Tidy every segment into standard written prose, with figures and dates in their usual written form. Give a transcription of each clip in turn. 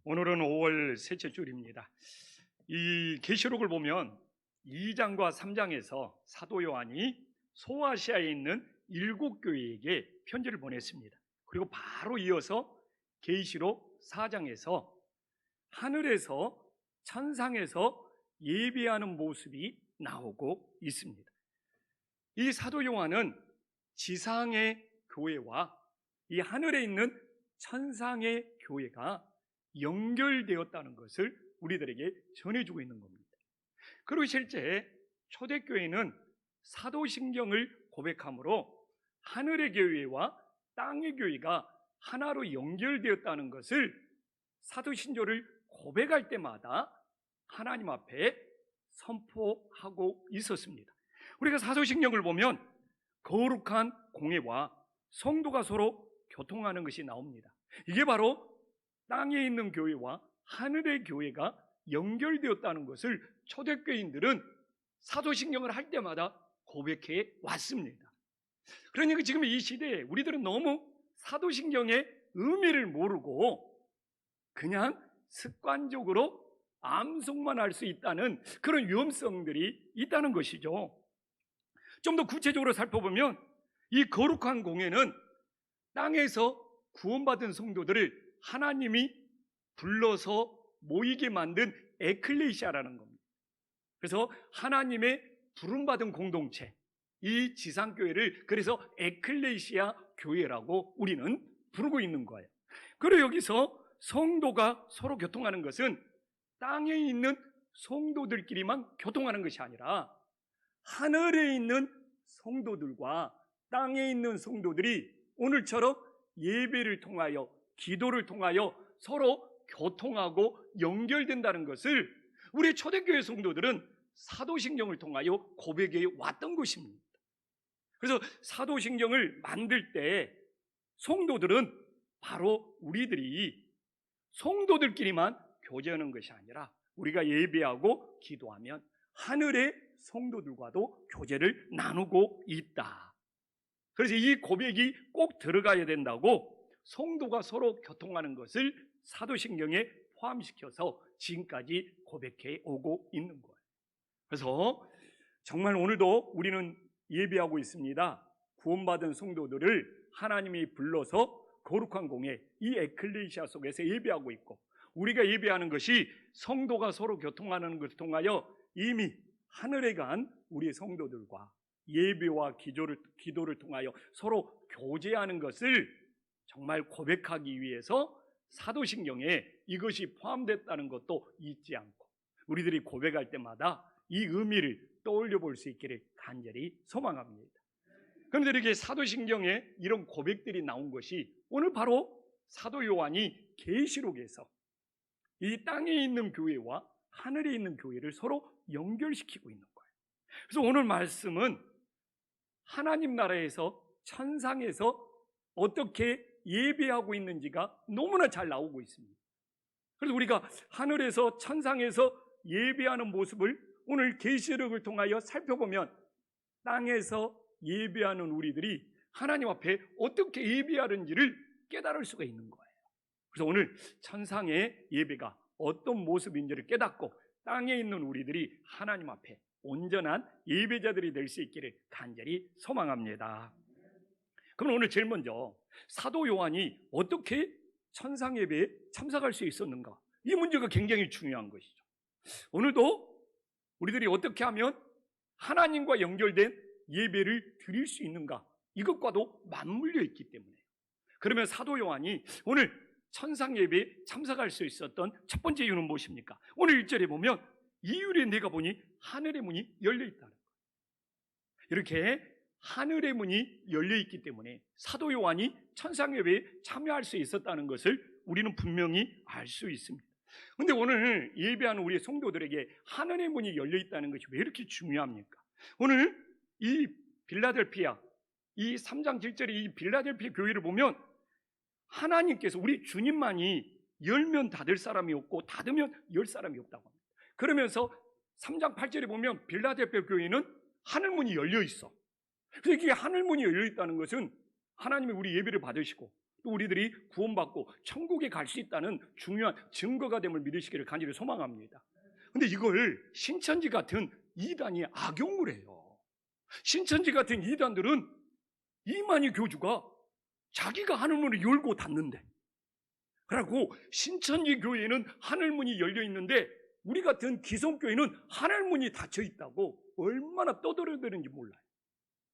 오늘은 5월 셋째 주일입니다. 이 계시록을 보면 2장과 3장에서 사도 요한이 소아시아에 있는 7교회에게 편지를 보냈습니다. 그리고 바로 이어서 계시록 4장에서 하늘에서 천상에서 예배하는 모습이 나오고 있습니다. 이 사도 요한은 지상의 교회와 이 하늘에 있는 천상의 교회가 연결되었다는 것을 우리들에게 전해주고 있는 겁니다. 그리고 실제 초대교회는 사도신경을 고백함으로 하늘의 교회와 땅의 교회가 하나로 연결되었다는 것을 사도신조를 고백할 때마다 하나님 앞에 선포하고 있었습니다. 우리가 사도신경을 보면 거룩한 공회와 성도가 서로 교통하는 것이 나옵니다. 이게 바로 땅에 있는 교회와 하늘의 교회가 연결되었다는 것을 초대교인들은 사도신경을 할 때마다 고백해 왔습니다. 그러니까 지금 이 시대에 우리들은 너무 사도신경의 의미를 모르고 그냥 습관적으로 암송만 할 수 있다는 그런 위험성들이 있다는 것이죠. 좀 더 구체적으로 살펴보면 이 거룩한 공회는 땅에서 구원받은 성도들을 하나님이 불러서 모이게 만든 에클레시아라는 겁니다. 그래서 하나님의 부름받은 공동체, 이 지상교회를 그래서 에클레시아 교회라고 우리는 부르고 있는 거예요. 그리고 여기서 성도가 서로 교통하는 것은 땅에 있는 성도들끼리만 교통하는 것이 아니라 하늘에 있는 성도들과 땅에 있는 성도들이 오늘처럼 예배를 통하여 기도를 통하여 서로 교통하고 연결된다는 것을 우리 초대교회 성도들은 사도신경을 통하여 고백해 왔던 것입니다. 그래서 사도신경을 만들 때 성도들은 바로 우리들이 성도들끼리만 교제하는 것이 아니라 우리가 예배하고 기도하면 하늘의 성도들과도 교제를 나누고 있다. 그래서 이 고백이 꼭 들어가야 된다고 성도가 서로 교통하는 것을 사도신경에 포함시켜서 지금까지 고백해 오고 있는 거예요. 그래서 정말 오늘도 우리는 예배하고 있습니다. 구원받은 성도들을 하나님이 불러서 거룩한 공회, 이 에클레시아 속에서 예배하고 있고 우리가 예배하는 것이 성도가 서로 교통하는 것을 통하여 이미 하늘에 간 우리 성도들과 예배와 기도를 통하여 서로 교제하는 것을 정말 고백하기 위해서 사도신경에 이것이 포함됐다는 것도 잊지 않고 우리들이 고백할 때마다 이 의미를 떠올려 볼 수 있기를 간절히 소망합니다. 그런데 이렇게 사도신경에 이런 고백들이 나온 것이 오늘 바로 사도 요한이 계시록에서 이 땅에 있는 교회와 하늘에 있는 교회를 서로 연결시키고 있는 거예요. 그래서 오늘 말씀은 하나님 나라에서 천상에서 어떻게 예배하고 있는지가 너무나 잘 나오고 있습니다. 그래서 우리가 하늘에서 천상에서 예배하는 모습을 오늘 계시록을 통하여 살펴보면 땅에서 예배하는 우리들이 하나님 앞에 어떻게 예배하는지를 깨달을 수가 있는 거예요. 그래서 오늘 천상의 예배가 어떤 모습인지를 깨닫고 땅에 있는 우리들이 하나님 앞에 온전한 예배자들이 될 수 있기를 간절히 소망합니다. 그럼 오늘 제일 먼저 사도 요한이 어떻게 천상 예배에 참석할 수 있었는가? 이 문제가 굉장히 중요한 것이죠. 오늘도 우리들이 어떻게 하면 하나님과 연결된 예배를 드릴 수 있는가? 이것과도 맞물려 있기 때문에 그러면 사도 요한이 오늘 천상 예배에 참석할 수 있었던 첫 번째 이유는 무엇입니까? 오늘 1절에 보면 이유에 내가 보니 하늘의 문이 열려 있다는 거예요. 이렇게 하늘의 문이 열려 있기 때문에 사도 요한이 천상 예배에 참여할 수 있었다는 것을 우리는 분명히 알 수 있습니다. 그런데 오늘 예배하는 우리 성도들에게 하늘의 문이 열려 있다는 것이 왜 이렇게 중요합니까? 오늘 이 빌라델피아 이 3장 7절의 이 빌라델피아 교회를 보면 하나님께서 우리 주님만이 열면 닫을 사람이 없고 닫으면 열 사람이 없다고 합니다. 그러면서 3장 8절에 보면 빌라델피아 교회는 하늘문이 열려 있어. 그래서 이게 하늘문이 열려 있다는 것은 하나님이 우리 예배를 받으시고 또 우리들이 구원받고 천국에 갈 수 있다는 중요한 증거가 됨을 믿으시기를 간절히 소망합니다. 근데 이걸 신천지 같은 이단이 악용을 해요. 신천지 같은 이단들은 이만희 교주가 자기가 하늘문을 열고 닫는데, 그리고 신천지 교회는 하늘문이 열려 있는데 우리 같은 기성교회는 하늘문이 닫혀 있다고 얼마나 떠들어대는지 몰라요.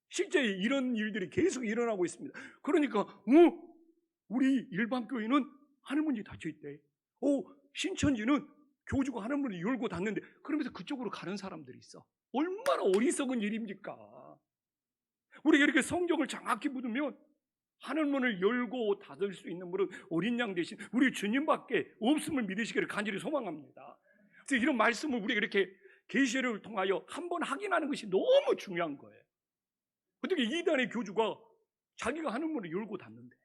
실제 이런 일들이 계속 일어나고 있습니다. 그러니까 우리 일반 교회는 하늘문이 닫혀 있대. 신천지는 교주가 하늘문을 열고 닫는데, 그러면서 그쪽으로 가는 사람들이 있어. 얼마나 어리석은 일입니까? 우리가 이렇게 성경을 정확히 묻으면 하늘문을 열고 닫을 수 있는 분은 어린 양 대신 우리 주님밖에 없음을 믿으시기를 간절히 소망합니다. 그래서 이런 말씀을 우리가 이렇게 계시를 통하여 한번 확인하는 것이 너무 중요한 거예요. 어떻게 이단의 교주가 자기가 하늘문을 열고 닫는데,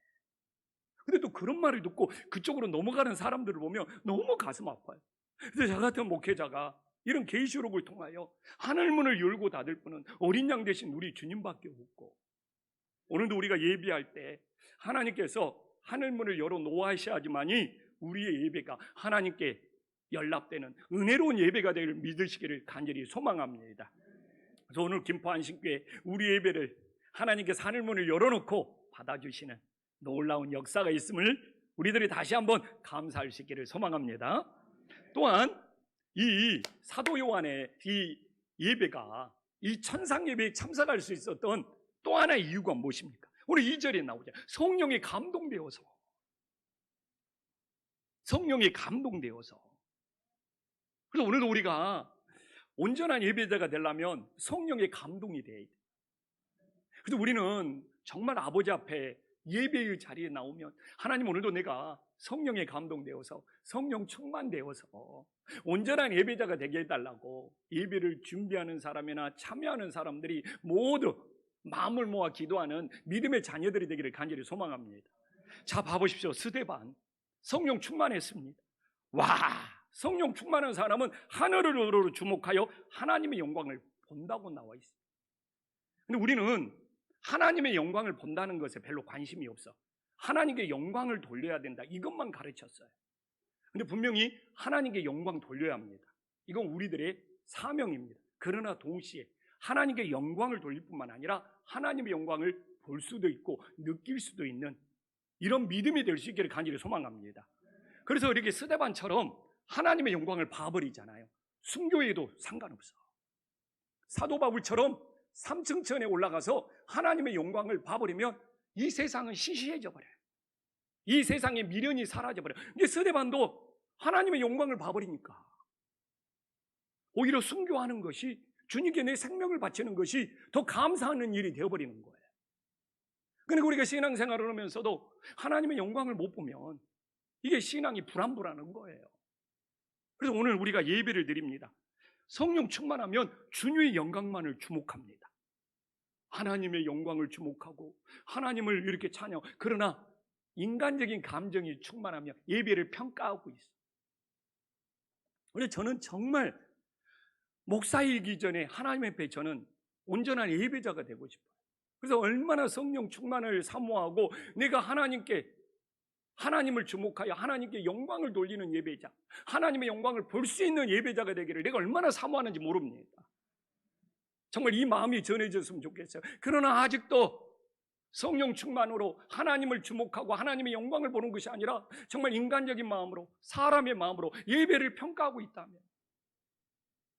근데 또 그런 말을 듣고 그쪽으로 넘어가는 사람들을 보면 너무 가슴 아파요. 그래서 저 같은 목회자가 이런 계시록을 통하여 하늘문을 열고 닫을 분은 어린 양 대신 우리 주님밖에 없고, 오늘도 우리가 예배할 때 하나님께서 하늘문을 열어 놓으셔야지만이 우리의 예배가 하나님께 연락되는 은혜로운 예배가 되기를 믿으시기를 간절히 소망합니다. 그래서 오늘 김포안식교회 우리 예배를 하나님께서 하늘문을 열어놓고 받아주시는 놀라운 역사가 있음을 우리들이 다시 한번 감사할 수 있기를 소망합니다. 또한 이 사도 요한의 이 예배가 이 천상 예배에 참석할 수 있었던 또 하나의 이유가 무엇입니까? 오늘 2절에 나오죠. 성령이 감동되어서. 성령이 감동되어서. 그래서 오늘도 우리가 온전한 예배자가 되려면 성령의 감동이 돼야 돼. 그래서 우리는 정말 아버지 앞에 예배의 자리에 나오면, 하나님 오늘도 내가 성령에 감동되어서 성령 충만되어서 온전한 예배자가 되게 해달라고 예배를 준비하는 사람이나 참여하는 사람들이 모두 마음을 모아 기도하는 믿음의 자녀들이 되기를 간절히 소망합니다. 자, 봐보십시오. 스데반 성령 충만했습니다. 와, 성령 충만한 사람은 하늘으로 주목하여 하나님의 영광을 본다고 나와 있어요. 근데 우리는 하나님의 영광을 본다는 것에 별로 관심이 없어. 하나님께 영광을 돌려야 된다, 이것만 가르쳤어요. 근데 분명히 하나님께 영광 돌려야 합니다. 이건 우리들의 사명입니다. 그러나 동시에 하나님께 영광을 돌릴 뿐만 아니라 하나님의 영광을 볼 수도 있고 느낄 수도 있는 이런 믿음이 될 수 있기를 간절히 소망합니다. 그래서 이렇게 스데반처럼 하나님의 영광을 봐버리잖아요. 순교해도 상관없어. 사도 바울처럼 3층천에 올라가서 하나님의 영광을 봐버리면 이 세상은 시시해져 버려요. 이 세상의 미련이 사라져 버려요. 근데 스데반도 하나님의 영광을 봐버리니까 오히려 순교하는 것이, 주님께 내 생명을 바치는 것이 더 감사하는 일이 되어버리는 거예요. 그러니까 우리가 신앙생활을 하면서도 하나님의 영광을 못 보면 이게 신앙이 불안불안한 거예요. 그래서 오늘 우리가 예배를 드립니다. 성령 충만하면 주님의 영광만을 주목합니다. 하나님의 영광을 주목하고 하나님을 이렇게 찬양. 그러나 인간적인 감정이 충만하면 예배를 평가하고 있어요. 그래서 저는 정말 목사이기 전에 하나님 앞에 저는 온전한 예배자가 되고 싶어요. 그래서 얼마나 성령 충만을 사모하고 내가 하나님을 주목하여 하나님께 영광을 돌리는 예배자, 하나님의 영광을 볼 수 있는 예배자가 되기를 내가 얼마나 사모하는지 모릅니다. 정말 이 마음이 전해졌으면 좋겠어요. 그러나 아직도 성령 충만으로 하나님을 주목하고 하나님의 영광을 보는 것이 아니라 정말 인간적인 마음으로, 사람의 마음으로 예배를 평가하고 있다면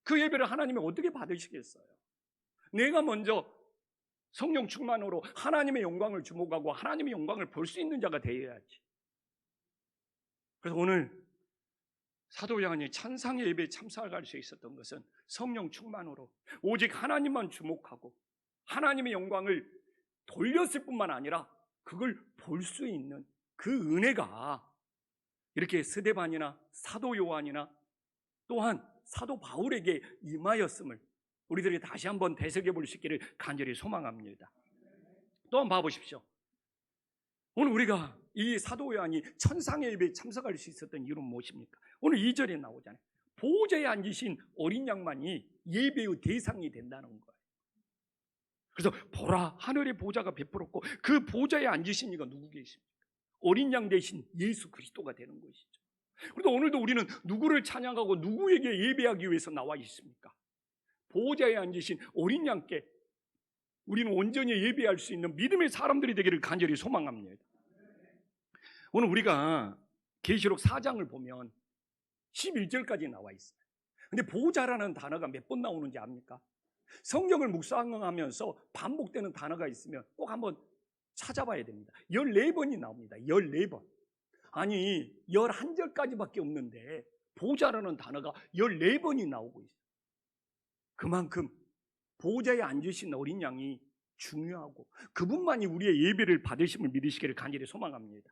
그 예배를 하나님이 어떻게 받으시겠어요? 내가 먼저 성령 충만으로 하나님의 영광을 주목하고 하나님의 영광을 볼 수 있는 자가 되어야지. 그래서 오늘 사도 요한이 찬상의 예배에 참석할 수 있었던 것은 성령 충만으로 오직 하나님만 주목하고 하나님의 영광을 돌렸을 뿐만 아니라 그걸 볼 수 있는 그 은혜가 이렇게 스데반이나 사도 요한이나 또한 사도 바울에게 임하였음을 우리들이 다시 한번 되새겨볼 수 있기를 간절히 소망합니다. 또 한번 봐보십시오. 오늘 우리가 이 사도 요한이 천상의 예배에 참석할 수 있었던 이유는 무엇입니까? 오늘 2절에 나오잖아요. 보호자에 앉으신 어린 양만이 예배의 대상이 된다는 거예요. 그래서 보라, 하늘의 보좌가 베풀었고 그 보좌에 앉으신 이가 누구 계십니까? 어린 양 대신 예수 그리스도가 되는 것이죠. 그런데 오늘도 우리는 누구를 찬양하고 누구에게 예배하기 위해서 나와 있습니까? 보호자에 앉으신 어린 양께 우리는 온전히 예배할 수 있는 믿음의 사람들이 되기를 간절히 소망합니다. 오늘 우리가 계시록 4장을 보면 11절까지 나와 있어요. 근데 보호자라는 단어가 몇 번 나오는지 압니까? 성경을 묵상하면서 반복되는 단어가 있으면 꼭 한번 찾아봐야 됩니다. 14번이 나옵니다. 14번. 아니 11절까지밖에 없는데 보호자라는 단어가 14번이 나오고 있어요. 그만큼 보호자에 앉으신 어린 양이 중요하고 그분만이 우리의 예배를 받으심을 믿으시기를 간절히 소망합니다.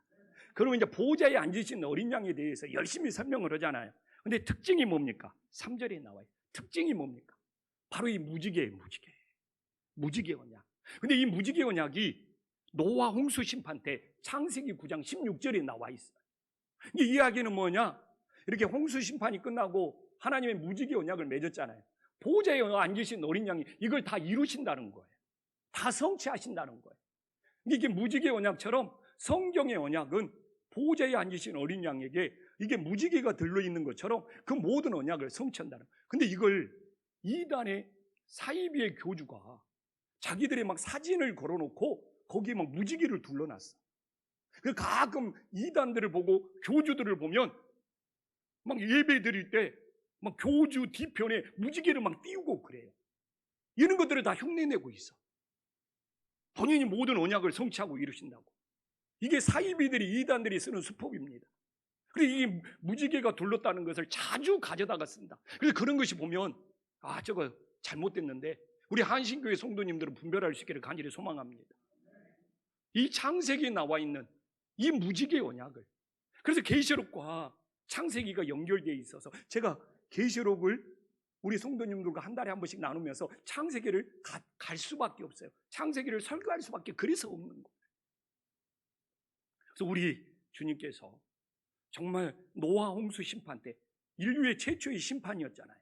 그러면 이제 보호자에 앉으신 어린 양에 대해서 열심히 설명을 하잖아요. 근데 특징이 뭡니까? 3절에 나와요. 특징이 뭡니까? 바로 이 무지개예요. 무지개 언약. 근데 이 무지개 언약이 노아 홍수 심판 때 창세기 9장 16절에 나와 있어요. 이 이야기는 뭐냐? 이렇게 홍수 심판이 끝나고 하나님의 무지개 언약을 맺었잖아요. 보호자에 앉으신 어린 양이 이걸 다 이루신다는 거예요. 다 성취하신다는 거예요. 이게 무지개 언약처럼 성경의 언약은 보호자에 앉으신 어린 양에게 이게 무지개가 들러있는 것처럼 그 모든 언약을 성취한다는 거예요. 근데 이걸 이단의 사이비의 교주가 자기들의 막 사진을 걸어놓고 거기에 막 무지개를 둘러놨어. 그 가끔 이단들을 보고 교주들을 보면 막 예배 드릴 때 막 교주 뒤편에 무지개를 막 띄우고 그래요. 이런 것들을 다 흉내내고 있어. 본인이 모든 언약을 성취하고 이루신다고. 이게 사이비들이 이단들이 쓰는 수법입니다. 그래서 이 무지개가 둘렀다는 것을 자주 가져다가 쓴다. 그래서 그런 것이 보면 저거 잘못됐는데 우리 한신교회 성도님들은 분별할 수 있기를 간절히 소망합니다. 이 창세기에 나와 있는 이 무지개 언약을, 그래서 계시록과 창세기가 연결되어 있어서 제가 계시록을 우리 성도님들과 한 달에 한 번씩 나누면서 창세기를 갈 수밖에 없어요. 창세기를 설교할 수밖에 그래서 없는 거예요. 그래서 우리 주님께서 정말 노아 홍수 심판 때 인류의 최초의 심판이었잖아요.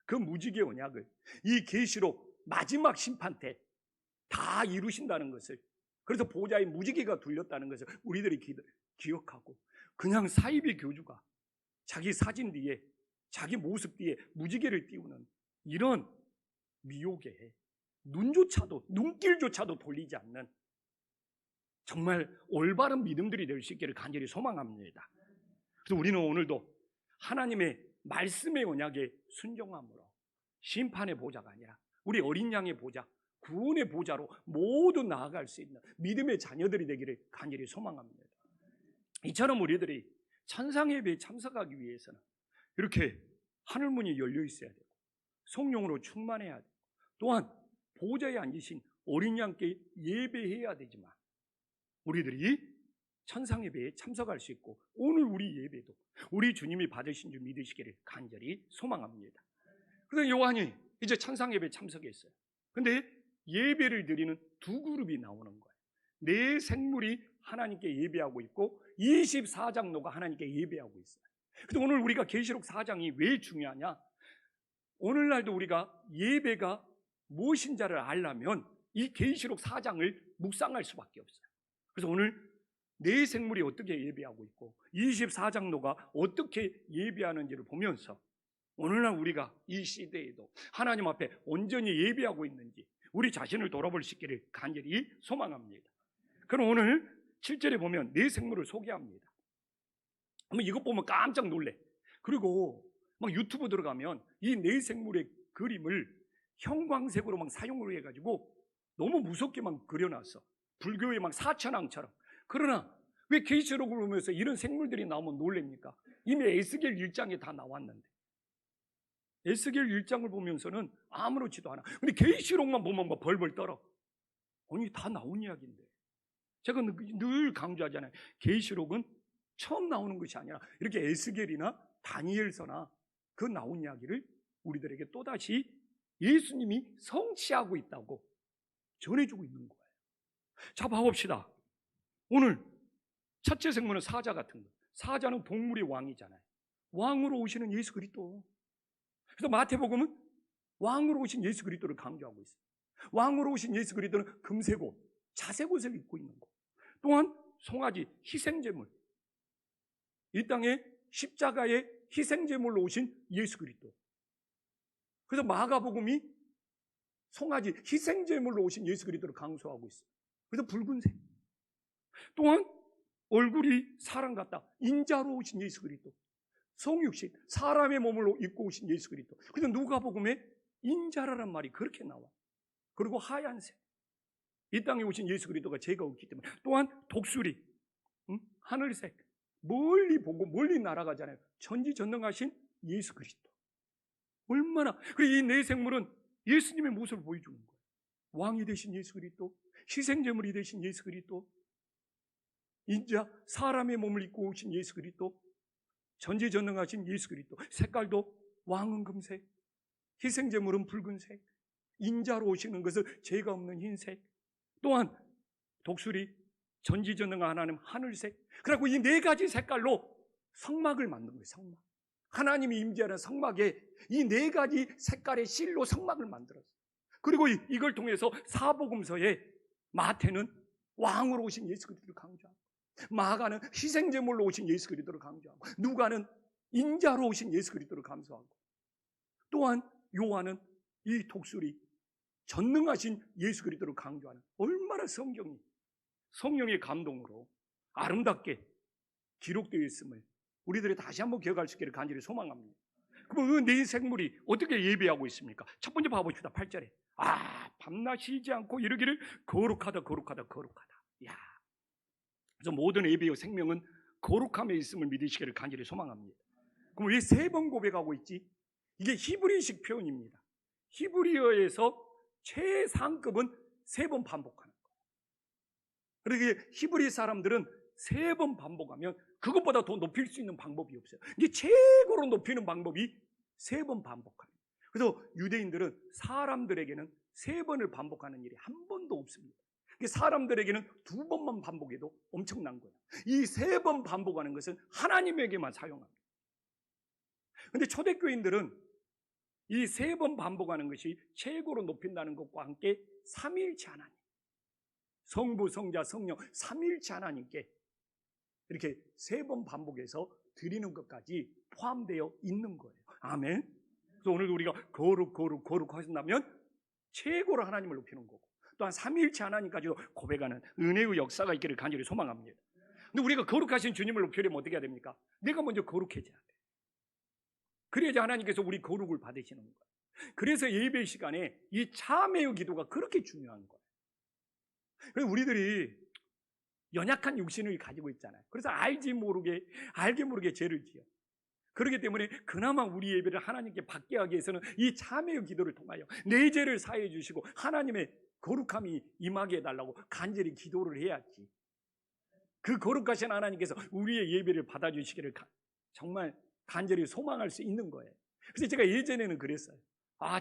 그 무지개 언약을 이 계시록 마지막 심판 때 다 이루신다는 것을, 그래서 보호자의 무지개가 둘렸다는 것을 우리들이 기억하고, 그냥 사이비 교주가 자기 사진 뒤에 자기 모습 뒤에 무지개를 띄우는 이런 미혹에 눈길조차도 돌리지 않는 정말 올바른 믿음들이 될 수 있기를 간절히 소망합니다. 그래서 우리는 오늘도 하나님의 말씀의 언약에 순종함으로 심판의 보좌가 아니라 우리 어린 양의 보좌, 구원의 보좌로 모두 나아갈 수 있는 믿음의 자녀들이 되기를 간절히 소망합니다. 이처럼 우리들이 천상예배에 참석하기 위해서는 이렇게 하늘문이 열려 있어야 되고 성령으로 충만해야 되고 또한 보좌에 앉으신 어린 양께 예배해야 되지만 우리들이 천상예배에 참석할 수 있고 오늘 우리 예배도 우리 주님이 받으신 줄 믿으시기를 간절히 소망합니다. 그래서 요한이 이제 천상예배에 참석했어요. 근데 예배를 드리는 두 그룹이 나오는 거예요. 네 생물이 하나님께 예배하고 있고 24장로가 하나님께 예배하고 있어요. 그래서 오늘 우리가 계시록 4장이 왜 중요하냐? 오늘날도 우리가 예배가 무엇인지를 알려면 이 계시록 4장을 묵상할 수밖에 없어요. 그래서 오늘 네 생물이 어떻게 예배하고 있고 24장로가 어떻게 예배하는지를 보면서 오늘날 우리가 이 시대에도 하나님 앞에 온전히 예배하고 있는지 우리 자신을 돌아볼 수 있기를 간절히 소망합니다. 그럼 오늘 7절에 보면 네 생물을 소개합니다. 이것 보면 깜짝 놀래. 그리고 막 유튜브 들어가면 이 네 생물의 그림을 형광색으로 막 사용을 해가지고 너무 무섭게 막 그려놨어. 불교의 막 사천왕처럼. 그러나 왜 계시록을 보면서 이런 생물들이 나오면 놀랍니까? 이미 에스겔 1장에 다 나왔는데. 에스겔 1장을 보면서는 아무렇지도 않아. 근데 계시록만 보면 막 벌벌 떨어. 아니 다 나온 이야기인데. 제가 늘 강조하잖아요. 계시록은 처음 나오는 것이 아니라 이렇게 에스겔이나 다니엘서나 그 나온 이야기를 우리들에게 또다시 예수님이 성취하고 있다고 전해주고 있는 거예요. 자, 봐봅시다. 오늘 첫째 생물은 사자 같은 거. 사자는 동물의 왕이잖아요. 왕으로 오시는 예수 그리스도. 그래서 마태복음은 왕으로 오신 예수 그리스도를 강조하고 있어요. 왕으로 오신 예수 그리스도는 금색 옷, 자색 옷을 입고 있는 거. 또한 송아지 희생제물, 이 땅에 십자가의 희생제물로 오신 예수 그리스도. 그래서 마가복음이 송아지 희생제물로 오신 예수 그리스도를 강조하고 있어요. 그래서 붉은색. 또한 얼굴이 사람 같다. 인자로 오신 예수 그리스도. 성육신, 사람의 몸을 입고 오신 예수 그리스도. 그래서 누가복음에 인자라란 말이 그렇게 나와. 그리고 하얀색. 이 땅에 오신 예수 그리스도가 죄가 없기 때문에. 또한 독수리, 하늘색. 멀리 보고 멀리 날아가잖아요. 전지전능하신 예수 그리스도. 얼마나. 그리고 이 네 생물은 예수님의 모습을 보여주는 거예요. 왕이 되신 예수 그리스도, 희생제물이 되신 예수 그리스도, 인자 사람의 몸을 입고 오신 예수 그리스도, 전지전능하신 예수 그리스도. 색깔도 왕은 금색, 희생제물은 붉은색, 인자로 오시는 것은 죄가 없는 흰색, 또한 독수리, 전지전능한 하나님 하늘색. 그리고 이 네 가지 색깔로 성막을 만든 거예요. 성막. 하나님이 임재하는 성막에 이 네 가지 색깔의 실로 성막을 만들었어요. 그리고 이걸 통해서 사복음서에 마태는 왕으로 오신 예수 그리스도를 강조하고, 마가는 희생제물로 오신 예수 그리스도를 강조하고, 누가는 인자로 오신 예수 그리스도를 강조하고, 또한 요한은 이 독수리, 전능하신 예수 그리스도를 강조하는, 얼마나 성령의 감동으로 아름답게 기록되어 있음을 우리들이 다시 한번 기억할 수 있기를 간절히 소망합니다. 그럼 그 네 생물이 어떻게 예배하고 있습니까? 첫 번째 봐보십시다. 8절에 밤낮 쉬지 않고 이르기를 거룩하다 거룩하다 거룩하다. 야, 그래서 모든 예배의 생명은 거룩함에 있음을 믿으시기를 간절히 소망합니다. 그럼 왜 세 번 고백하고 있지? 이게 히브리식 표현입니다. 히브리어에서 최상급은 세 번 반복하는 거예요. 그러기에 히브리 사람들은 세 번 반복하면 그것보다 더 높일 수 있는 방법이 없어요. 이게 최고로 높이는 방법이 세 번 반복하는 거예요. 그래서 유대인들은 사람들에게는 세 번을 반복하는 일이 한 번도 없습니다. 사람들에게는 두 번만 반복해도 엄청난 거예요. 이 세 번 반복하는 것은 하나님에게만 사용합니다. 그런데 초대교인들은 이 세 번 반복하는 것이 최고로 높인다는 것과 함께 삼위일체 하나님, 성부, 성자, 성령 삼위일체 하나님께 이렇게 세 번 반복해서 드리는 것까지 포함되어 있는 거예요. 아멘. 그래서 오늘도 우리가 거룩 하신다면 최고로 하나님을 높이는 거고, 또한 삼위일체 하나님까지도 고백하는 은혜의 역사가 있기를 간절히 소망합니다. 근데 우리가 거룩하신 주님을 높이려면 어떻게 해야 됩니까? 내가 먼저 거룩해져야 돼. 그래야지 하나님께서 우리 거룩을 받으시는 거예요. 그래서 예배 시간에 이 참회의 기도가 그렇게 중요한 거예요. 그래서 우리들이 연약한 육신을 가지고 있잖아요. 그래서 알게 모르게 죄를 지어. 그렇기 때문에 그나마 우리 예배를 하나님께 받게 하기 위해서는 이 참회의 기도를 통하여 내 죄를 사해 주시고 하나님의 거룩함이 임하게 해달라고 간절히 기도를 해야지. 그 거룩하신 하나님께서 우리의 예배를 받아주시기를 정말 간절히 소망할 수 있는 거예요. 그래서 제가 예전에는 그랬어요.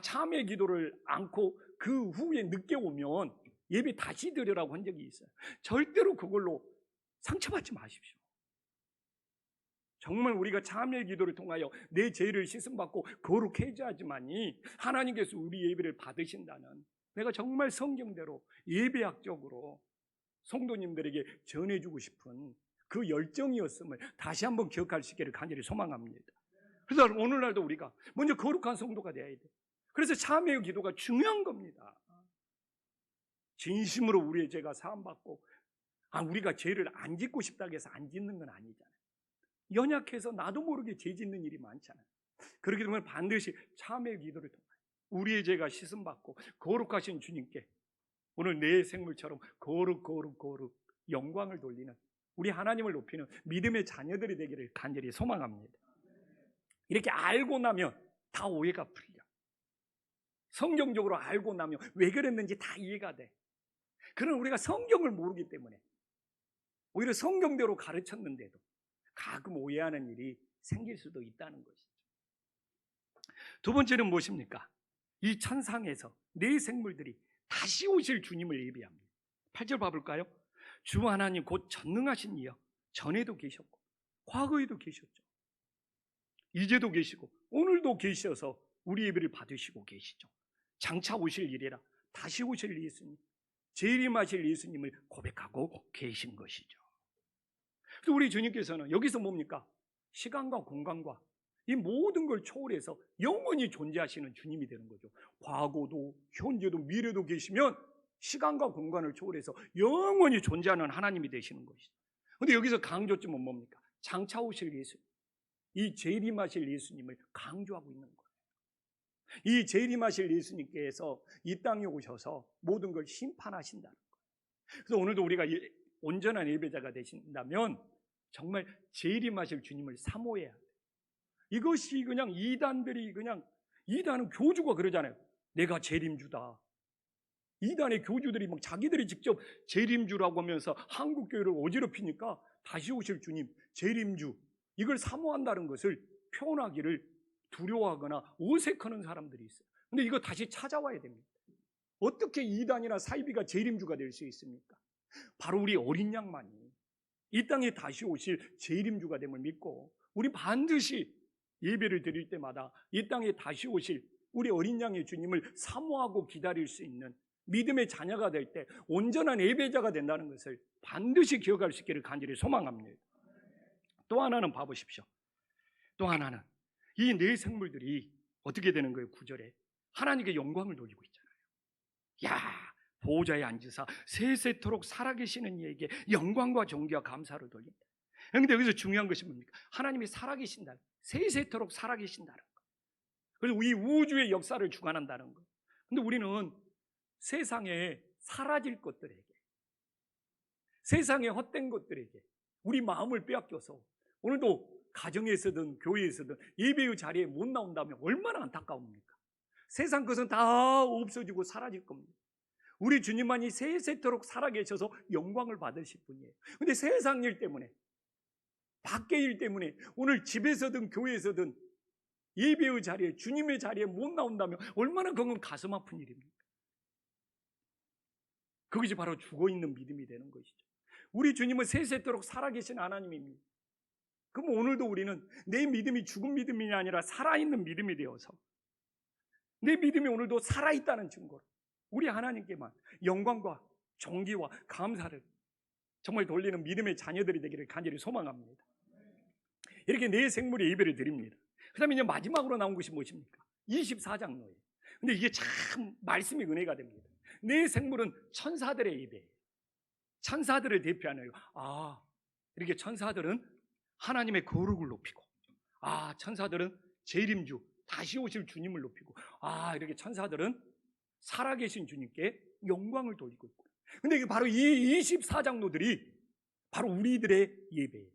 참회 기도를 않고 그 후에 늦게 오면 예배 다시 드리라고 한 적이 있어요. 절대로 그걸로 상처받지 마십시오. 정말 우리가 참회 기도를 통하여 내 죄를 씻음받고 거룩해져야지만이 하나님께서 우리 예배를 받으신다는, 내가 정말 성경대로 예배학적으로 성도님들에게 전해주고 싶은 그 열정이었음을 다시 한번 기억할 수 있기를 간절히 소망합니다. 그래서 오늘날도 우리가 먼저 거룩한 성도가 되어야 돼. 그래서 참회의 기도가 중요한 겁니다. 진심으로 우리의 죄가 사함받고, 우리가 죄를 안 짓고 싶다고 해서 안 짓는 건 아니잖아요. 연약해서 나도 모르게 죄 짓는 일이 많잖아요. 그렇기 때문에 반드시 참회의 기도를 통해 우리의 죄가 씻음받고 거룩하신 주님께 오늘 내 생물처럼 거룩 영광을 돌리는, 우리 하나님을 높이는 믿음의 자녀들이 되기를 간절히 소망합니다. 이렇게 알고 나면 다 오해가 풀려. 성경적으로 알고 나면 왜 그랬는지 다 이해가 돼. 그러나 우리가 성경을 모르기 때문에 오히려 성경대로 가르쳤는데도 가끔 오해하는 일이 생길 수도 있다는 것이죠. 두 번째는 무엇입니까? 이 천상에서 네 생물들이 다시 오실 주님을 예비합니다. 8절 봐볼까요? 주 하나님 곧 전능하신 이여, 전에도 계셨고 과거에도 계셨죠. 이제도 계시고 오늘도 계셔서 우리 예배를 받으시고 계시죠. 장차 오실 일이라 다시 오실 예수님, 재림하실 예수님을 고백하고 계신 것이죠. 그래서 우리 주님께서는 여기서 뭡니까? 시간과 공간과 이 모든 걸 초월해서 영원히 존재하시는 주님이 되는 거죠. 과거도 현재도 미래도 계시면 시간과 공간을 초월해서 영원히 존재하는 하나님이 되시는 것이죠. 그런데 여기서 강조점은 뭡니까? 장차 오실 예수님, 이 재림하실 예수님을 강조하고 있는 거예요. 이 재림하실 예수님께서 이 땅에 오셔서 모든 걸 심판하신다는 거예요. 그래서 오늘도 우리가 온전한 예배자가 되신다면 정말 재림하실 주님을 사모해야 돼요. 이것이 그냥 이단은 교주가 그러잖아요. 내가 재림주다. 이단의 교주들이 막 자기들이 직접 재림주라고 하면서 한국교회를 어지럽히니까 다시 오실 주님, 재림주, 이걸 사모한다는 것을 표현하기를 두려워하거나 어색하는 사람들이 있어요. 근데 이거 다시 찾아와야 됩니다. 어떻게 이단이나 사이비가 재림주가 될 수 있습니까? 바로 우리 어린 양만이 이 땅에 다시 오실 재림주가 됨을 믿고 우리 반드시 예배를 드릴 때마다 이 땅에 다시 오실 우리 어린 양의 주님을 사모하고 기다릴 수 있는 믿음의 자녀가 될 때 온전한 예배자가 된다는 것을 반드시 기억할 수 있기를 간절히 소망합니다. 또 하나는 봐보십시오. 또 하나는 이 네 생물들이 어떻게 되는 거예요? 9절에 하나님께 영광을 돌리고 있잖아요. 야, 보호자에 앉으사 세세토록 살아계시는 이에게 영광과 존귀와 감사를 돌린다. 그런데 여기서 중요한 것이 뭡니까? 하나님이 살아계신다, 세세토록 살아계신다는 거. 그래서 이 우주의 역사를 주관한다는 거. 근데 우리는 세상에 사라질 것들에게, 세상에 헛된 것들에게 우리 마음을 빼앗겨서 오늘도 가정에서든 교회에서든 예배의 자리에 못 나온다면 얼마나 안타까웁니까? 세상 것은 다 없어지고 사라질 겁니다. 우리 주님만이 세세토록 살아계셔서 영광을 받으실 분이에요. 그런데 세상 일 때문에, 밖의 일 때문에 오늘 집에서든 교회에서든 예배의 자리에, 주님의 자리에 못 나온다면 얼마나 그건 가슴 아픈 일입니까? 그것이 바로 죽어있는 믿음이 되는 것이죠. 우리 주님은 세세토록 살아계신 하나님입니다. 그럼 오늘도 우리는 내 믿음이 죽은 믿음이 아니라 살아있는 믿음이 되어서 내 믿음이 오늘도 살아있다는 증거로 우리 하나님께만 영광과 존귀와 감사를 정말 돌리는 믿음의 자녀들이 되기를 간절히 소망합니다. 이렇게 네 생물의 예배를 드립니다. 그 다음에 이제 마지막으로 나온 것이 무엇입니까? 24장로예요. 근데 이게 참 말씀이 은혜가 됩니다. 네 생물은 천사들의 예배예요. 천사들을 대표하는, 이렇게 천사들은 하나님의 거룩을 높이고, 천사들은 재림주, 다시 오실 주님을 높이고, 이렇게 천사들은 살아계신 주님께 영광을 돌리고 있고. 근데 이게 바로 이 24장로들이 바로 우리들의 예배예요.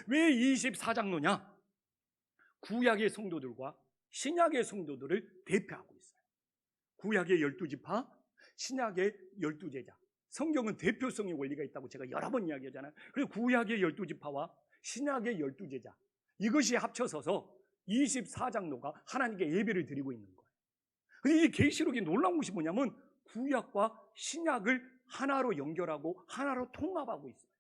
왜 24장로냐? 구약의 성도들과 신약의 성도들을 대표하고 있어요. 구약의 12지파, 신약의 12제자. 성경은 대표성의 원리가 있다고 제가 여러 번 이야기하잖아요. 그래서 구약의 12지파와 신약의 12제자, 이것이 합쳐서서 24장로가 하나님께 예배를 드리고 있는 거예요. 근데 이 계시록이 놀라운 것이 뭐냐면 구약과 신약을 하나로 연결하고 하나로 통합하고 있어요.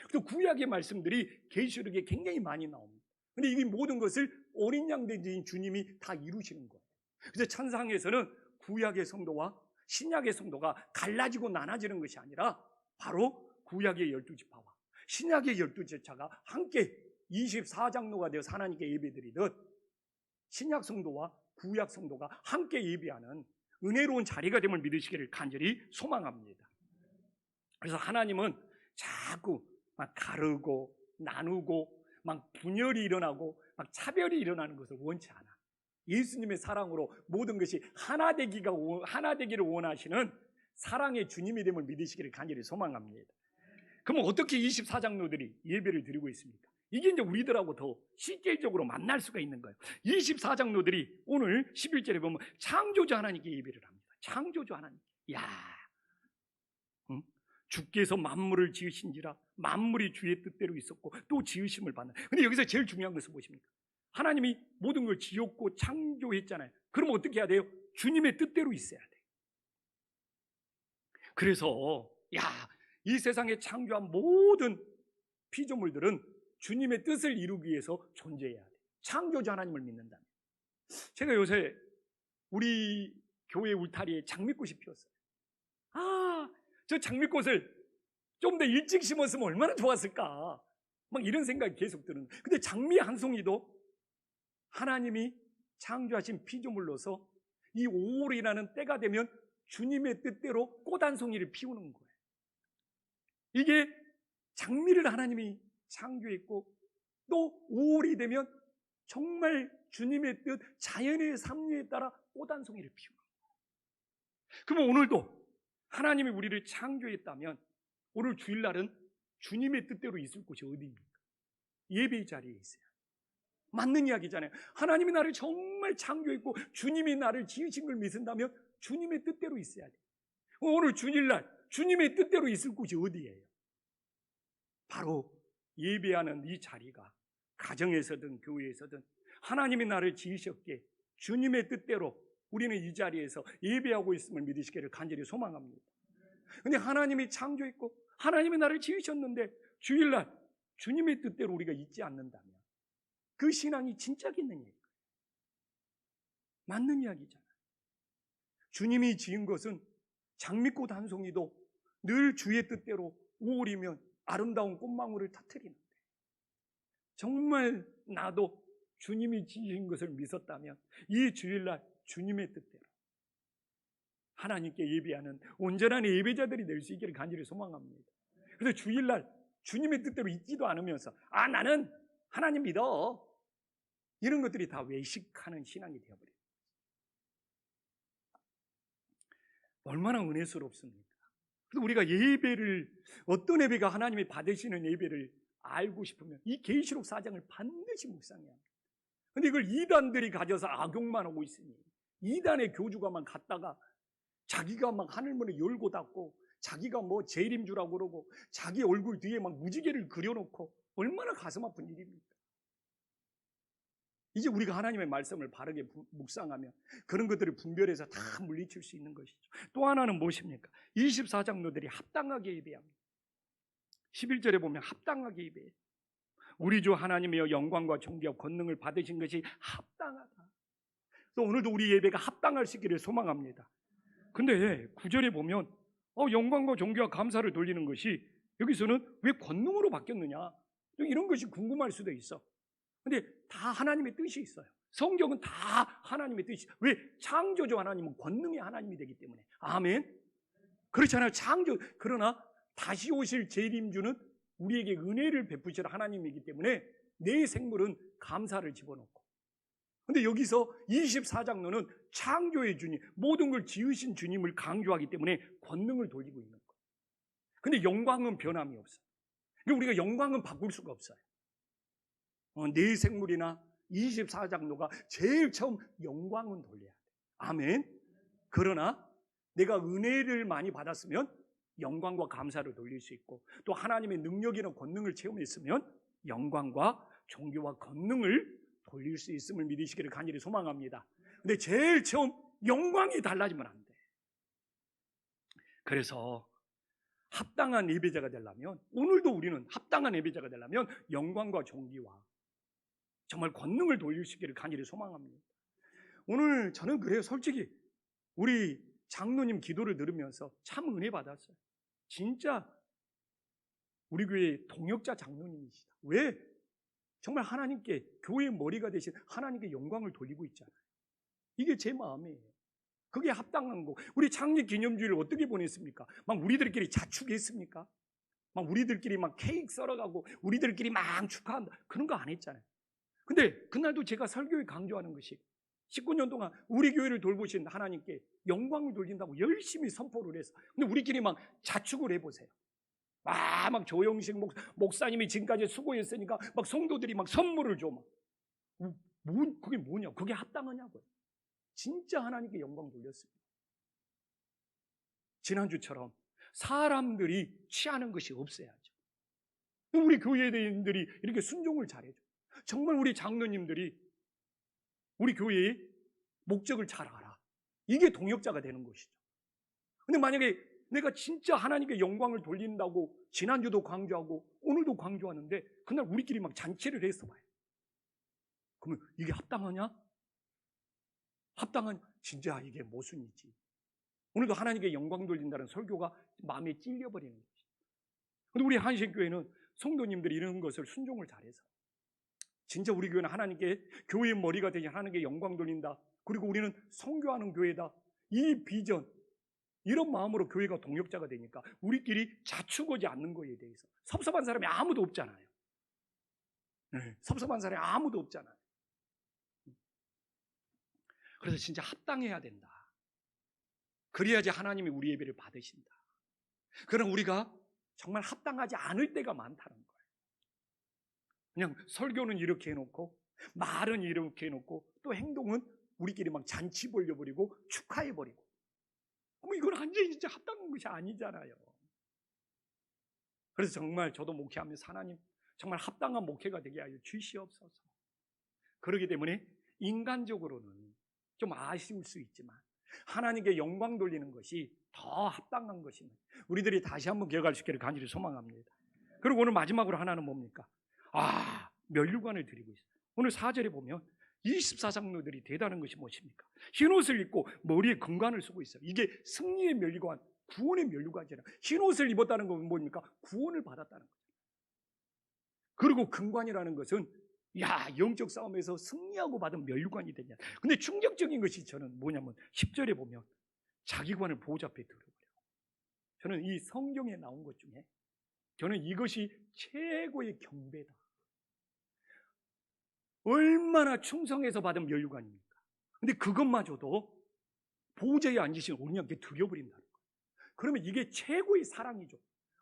그래서 구약의 말씀들이 계시록에 굉장히 많이 나옵니다. 근데 이 모든 것을 어린 양 된 주님이 다 이루시는 거예요. 그래서 찬상에서는 구약의 성도와 신약의 성도가 갈라지고 나눠지는 것이 아니라 바로 구약의 12지파와 신약의 12제자가 함께 24장로가 되어서 하나님께 예배드리듯 신약 성도와 구약 성도가 함께 예배하는 은혜로운 자리가 됨을 믿으시기를 간절히 소망합니다. 그래서 하나님은 자꾸 막 가르고 나누고 막 분열이 일어나고 막 차별이 일어나는 것을 원치 않아. 예수님의 사랑으로 모든 것이 하나 되기를 원하시는 사랑의 주님이 됨을 믿으시기를 간절히 소망합니다. 그러면 어떻게 24장로들이 예배를 드리고 있습니까? 이게 이제 우리들하고 더 실질적으로 만날 수가 있는 거예요. 24장로들이 오늘 11절에 보면 창조주 하나님께 예배를 합니다. 창조주 하나님. 주께서 만물을 지으신지라 만물이 주의 뜻대로 있었고 또 지으심을 받는. 근데 여기서 제일 중요한 것은 무엇입니까? 하나님이 모든 걸 지었고 창조했잖아요. 그럼 어떻게 해야 돼요? 주님의 뜻대로 있어야 돼요. 그래서 이 세상에 창조한 모든 피조물들은 주님의 뜻을 이루기 위해서 존재해야 돼요. 창조주 하나님을 믿는다면. 제가 요새 우리 교회 울타리에 장미꽃이 피었어요. 저 장미꽃을 좀 더 일찍 심었으면 얼마나 좋았을까. 막 이런 생각이 계속 드는 거예요. 근데 장미 한 송이도 하나님이 창조하신 피조물로서 이 5월이라는 때가 되면 주님의 뜻대로 꽃 한 송이를 피우는 거예요. 이게 장미를 하나님이 창조했고 또 5월이 되면 정말 주님의 뜻, 자연의 섭리에 따라 꽃 한 송이를 피우는 거예요. 그러면 오늘도 하나님이 우리를 창조했다면 오늘 주일날은 주님의 뜻대로 있을 곳이 어디입니까? 예배의 자리에 있어요. 맞는 이야기잖아요. 하나님이 나를 정말 창조했고 주님이 나를 지으신 걸 믿는다면 주님의 뜻대로 있어야 돼요. 오늘 주일날 주님의 뜻대로 있을 곳이 어디예요? 바로 예배하는 이 자리가 가정에서든 교회에서든 하나님이 나를 지으셨기에 주님의 뜻대로 우리는 이 자리에서 예배하고 있음을 믿으시기를 간절히 소망합니다. 근데 하나님이 창조했고 하나님이 나를 지으셨는데 주일날 주님의 뜻대로 우리가 있지 않는다면 그 신앙이 진짜겠느냐? 맞는 이야기잖아요. 주님이 지은 것은 장미꽃 한 송이도 늘 주의 뜻대로 5월이면 아름다운 꽃망울을 터뜨리는데 정말 나도 주님이 지으신 것을 믿었다면 이 주일날 주님의 뜻대로 하나님께 예배하는 온전한 예배자들이 될 수 있기를 간절히 소망합니다. 그래서 주일날 주님의 뜻대로 있지도 않으면서 나는 하나님 믿어 이런 것들이 다 외식하는 신앙이 되어버려요. 얼마나 은혜스럽습니까? 그래서 우리가 예배를 어떤 예배가 하나님이 받으시는 예배를 알고 싶으면 이 계시록 4장을 반드시 묵상해야 합니다. 그런데 이걸 이단들이 가져서 악용만 하고 있으니 이단의 교주가만 갔다가 자기가 막 하늘문을 열고 닫고 자기가 뭐 재림주라고 그러고 자기 얼굴 뒤에 막 무지개를 그려놓고 얼마나 가슴 아픈 일입니까? 이제 우리가 하나님의 말씀을 바르게 묵상하면 그런 것들을 분별해서 다 물리칠 수 있는 것이죠. 또 하나는 무엇입니까? 24장로들이 합당하게 예배합니다. 11절에 보면 합당하게 예배해요. 우리 주 하나님이여 영광과 존귀와 권능을 받으신 것이 합당하다. 또 오늘도 우리 예배가 합당할 수 있기를 소망합니다. 근데 9절에 보면 영광과 존귀와 감사를 돌리는 것이 여기서는 왜 권능으로 바뀌었느냐? 이런 것이 궁금할 수도 있어. 근데 다 하나님의 뜻이 있어요. 성경은 다 하나님의 뜻이. 왜? 창조주 하나님은 권능의 하나님이 되기 때문에. 아멘. 그렇잖아요. 창조. 그러나 다시 오실 재림주는 우리에게 은혜를 베푸실 하나님이기 때문에 내 생물은 감사를 집어넣고. 근데 여기서 24장로는 창조의 주님, 모든 걸 지으신 주님을 강조하기 때문에 권능을 돌리고 있는 거예요. 근데 영광은 변함이 없어요. 그러니까 우리가 영광은 바꿀 수가 없어요. 내 생물이나 24장로가 제일 처음 영광은 돌려야 돼. 아멘. 그러나 내가 은혜를 많이 받았으면 영광과 감사를 돌릴 수 있고 또 하나님의 능력이나 권능을 체험했으면 영광과 존귀와 권능을 돌릴 수 있음을 믿으시기를 간절히 소망합니다. 근데 제일 처음 영광이 달라지면 안 돼. 그래서 합당한 예배자가 되려면 오늘도 우리는 합당한 예배자가 되려면 영광과 존귀와 정말 권능을 돌릴 수 있기를 간절히 소망합니다. 오늘 저는 그래요. 솔직히 우리 장로님 기도를 들으면서 참 은혜 받았어요. 진짜 우리 교회 동역자 장로님이시다. 왜? 정말 하나님께 교회의 머리가 되신 하나님께 영광을 돌리고 있잖아요. 이게 제 마음이에요. 그게 합당한 거. 우리 창립 기념주일을 어떻게 보냈습니까? 막 우리들끼리 자축했습니까? 막 우리들끼리 막 케이크 썰어가고 우리들끼리 막 축하한다. 그런 거 안 했잖아요. 근데 그날도 제가 설교에 강조하는 것이 19년 동안 우리 교회를 돌보신 하나님께 영광을 돌린다고 열심히 선포를 했어. 근데 우리끼리 막 자축을 해보세요. 막 조영식 목사님이 지금까지 수고했으니까 막 성도들이 막 선물을 줘. 그게 뭐냐? 그게 합당하냐고요. 진짜 하나님께 영광 돌렸습니다. 지난주처럼 사람들이 취하는 것이 없어야죠. 우리 교회인들이 이렇게 순종을 잘해줘. 정말 우리 장로님들이 우리 교회의 목적을 잘 알아. 이게 동역자가 되는 것이죠. 근데 만약에 내가 진짜 하나님께 영광을 돌린다고 지난주도 강조하고 오늘도 강조하는데 그날 우리끼리 막 잔치를 해서 봐요. 그러면 이게 합당하냐? 합당한 진짜 이게 모순이지. 오늘도 하나님께 영광 돌린다는 설교가 마음에 찔려버리는 거지. 근데 우리 한신교회는 성도님들이 이런 것을 순종을 잘해서 진짜 우리 교회는 하나님께 교회의 머리가 되지 하나님께 영광 돌린다. 그리고 우리는 선교하는 교회다. 이 비전, 이런 마음으로 교회가 동역자가 되니까 우리끼리 자축하지 않는 거에 대해서 섭섭한 사람이 아무도 없잖아요. 네, 섭섭한 사람이 아무도 없잖아요. 그래서 진짜 합당해야 된다. 그래야지 하나님이 우리 예배를 받으신다. 그럼 우리가 정말 합당하지 않을 때가 많다는 거예요. 그냥 설교는 이렇게 해놓고 말은 이렇게 해놓고 또 행동은 우리끼리 막 잔치 벌려버리고 축하해버리고, 그럼 이건 완전히 진짜 합당한 것이 아니잖아요. 그래서 정말 저도 목회하면서 하나님 정말 합당한 목회가 되게 하여 주시옵소서. 그렇기 때문에 인간적으로는 좀 아쉬울 수 있지만 하나님께 영광 돌리는 것이 더 합당한 것입니다. 우리들이 다시 한번 기억할 수 있기를 간절히 소망합니다. 그리고 오늘 마지막으로 하나는 뭡니까? 면류관을 드리고 있어요. 오늘 4절에 보면 24장로들이 대단한 것이 무엇입니까? 흰옷을 입고 머리에 금관을 쓰고 있어요. 이게 승리의 면류관, 구원의 면류관이잖아요. 흰옷을 입었다는 건 뭡니까? 구원을 받았다는 거죠. 그리고 금관이라는 것은 영적 싸움에서 승리하고 받은 면류관이 되냐. 근데 충격적인 것이 저는 뭐냐면 10절에 보면 자기 관을 보호자 앞에 들어버려요. 저는 이 성경에 나온 것 중에 저는 이것이 최고의 경배다. 얼마나 충성해서 받은 면류관입니까? 근데 그것마저도 보호자에 앉으신 우리한테 드려버린다는 거예요. 그러면 이게 최고의 사랑이죠.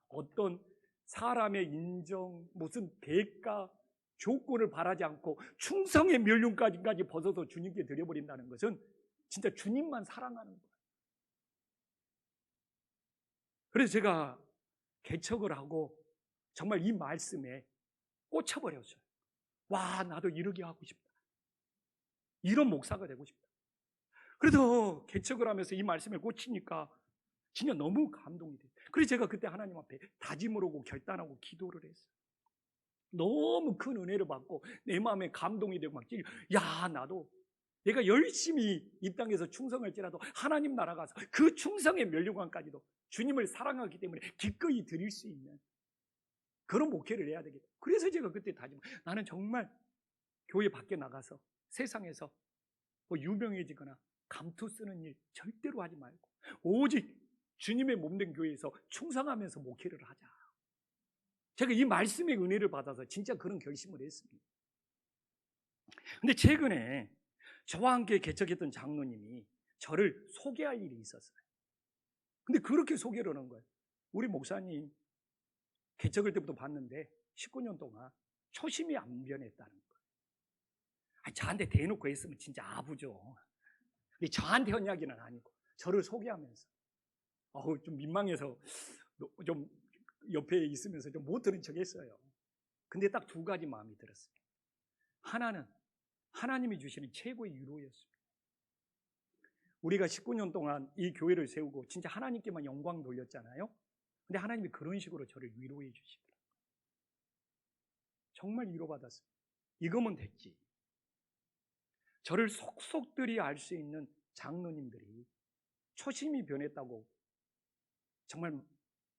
어떤 사람의 인정, 무슨 대가, 조건을 바라지 않고 충성의 면류관까지 벗어서 주님께 드려버린다는 것은 진짜 주님만 사랑하는 거예요. 그래서 제가 개척을 하고 정말 이 말씀에 꽂혀버렸어요. 나도 이러게 하고 싶다. 이런 목사가 되고 싶다. 그래서 개척을 하면서 이 말씀에 꽂히니까 진짜 너무 감동이 돼요. 그래서 제가 그때 하나님 앞에 다짐을 하고 결단하고 기도를 했어요. 너무 큰 은혜를 받고 내 마음에 감동이 되고 막 나도 내가 열심히 이 땅에서 충성할지라도 하나님 나라 가서 그 충성의 면류관까지도 주님을 사랑하기 때문에 기꺼이 드릴 수 있는 그런 목회를 해야 되겠다. 그래서 제가 그때 나는 정말 교회 밖에 나가서 세상에서 유명해지거나 감투 쓰는 일 절대로 하지 말고 오직 주님의 몸된 교회에서 충성하면서 목회를 하자. 제가 이 말씀의 은혜를 받아서 진짜 그런 결심을 했습니다. 근데 최근에 저와 함께 개척했던 장로님이 저를 소개할 일이 있었어요. 근데 그렇게 소개를 하는 거예요. 우리 목사님 개척할 때부터 봤는데 19년 동안 초심이 안 변했다는 거예요. 저한테 대놓고 했으면 진짜 아부죠. 근데 저한테 한 이야기는 아니고 저를 소개하면서 좀 민망해서 좀 옆에 있으면서 좀 못 들은 척 했어요. 근데 딱 두 가지 마음이 들었어요. 하나는 하나님이 주시는 최고의 위로였습니다. 우리가 19년 동안 이 교회를 세우고 진짜 하나님께만 영광 돌렸잖아요. 근데 하나님이 그런 식으로 저를 위로해 주시더라고요. 정말 위로받았어요. 이거면 됐지. 저를 속속들이 알 수 있는 장로님들이 초심이 변했다고 정말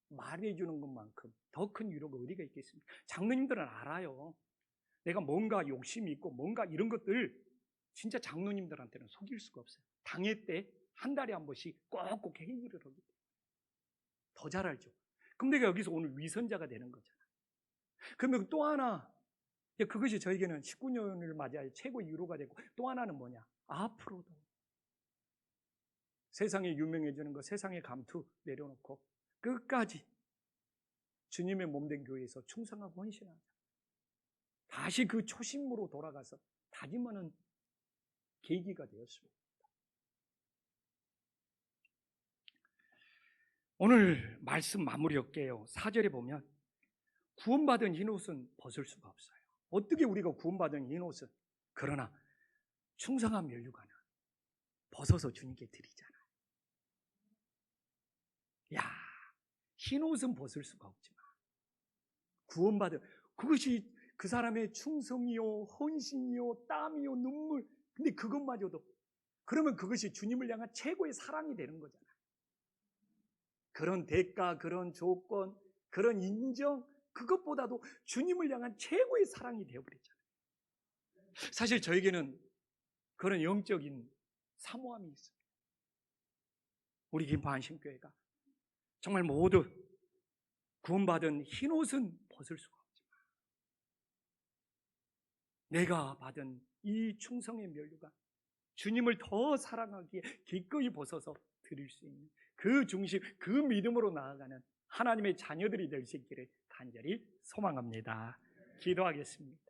말해주는 것만큼 더 큰 위로가 어디가 있겠습니까? 장로님들은 알아요. 내가 뭔가 욕심이 있고 뭔가 이런 것들 진짜 장로님들한테는 속일 수가 없어요. 당회 때 한 달에 한 번씩 꼭꼭 회의를 하기 때문에 더 잘 알죠. 그럼 내가 여기서 오늘 위선자가 되는 거잖아. 그러면 또 하나, 그것이 저에게는 19년을 맞이할 최고의 위로가 되고, 또 하나는 뭐냐? 앞으로도 세상에 유명해지는 거, 세상의 감투 내려놓고 끝까지 주님의 몸된 교회에서 충성하고 헌신하자. 다시 그 초심으로 돌아가서 다짐하는 계기가 되었습니다. 오늘 말씀 마무리할게요. 4절에 보면 구원받은 흰옷은 벗을 수가 없어요. 어떻게 우리가 구원받은 흰옷은? 그러나 충성한 면류관은 벗어서 주님께 드리잖아요. 흰옷은 벗을 수가 없지만 구원받은, 그것이 그 사람의 충성이요, 헌신이요, 땀이요, 눈물, 근데 그것마저도, 그러면 그것이 주님을 향한 최고의 사랑이 되는 거잖아요. 그런 대가, 그런 조건, 그런 인정, 그것보다도 주님을 향한 최고의 사랑이 되어버렸잖아요. 사실 저에게는 그런 영적인 사모함이 있어요. 우리 김포안심교회가 정말 모두 구원받은 흰옷은 벗을 수가 없지만 내가 받은 이 충성의 면류가 주님을 더 사랑하기에 기꺼이 벗어서 드릴 수 있는 그 중심, 그 믿음으로 나아가는 하나님의 자녀들이 될 수 있기를 간절히 소망합니다. 기도하겠습니다.